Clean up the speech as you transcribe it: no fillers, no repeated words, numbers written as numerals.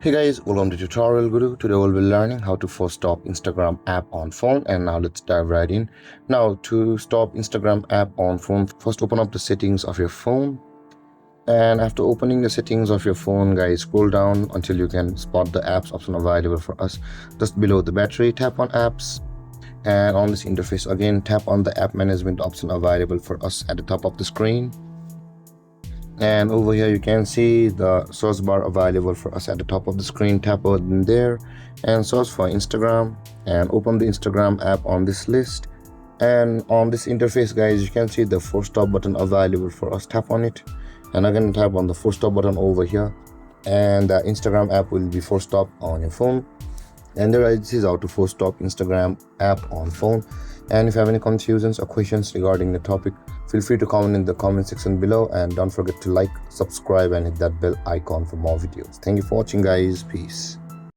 Hey guys, welcome to Tutorial Guru. Today we'll be learning how to force stop Instagram app on phone, and now let's dive right in. Now to stop Instagram app on phone, first open up the settings of your phone, and after opening the settings of your phone, guys, scroll down until you can spot the apps option available for us. Just below the battery, tap on apps, and on this interface again tap on the app management option available for us at the top of the screen. And over here you can see the search bar available for us at the top of the screen. Tap on there and search for Instagram and open the Instagram app on this list. And on this interface, guys, you can see the force stop button available for us. Tap on it and again tap on the force stop button over here, and the Instagram app will be force stop on your phone. And this is how to force stop Instagram app on phone. And if you have any confusions or questions regarding the topic, feel free to comment in the comment section below, and don't forget to like, subscribe and hit that bell icon for more videos. Thank you for watching, guys. Peace.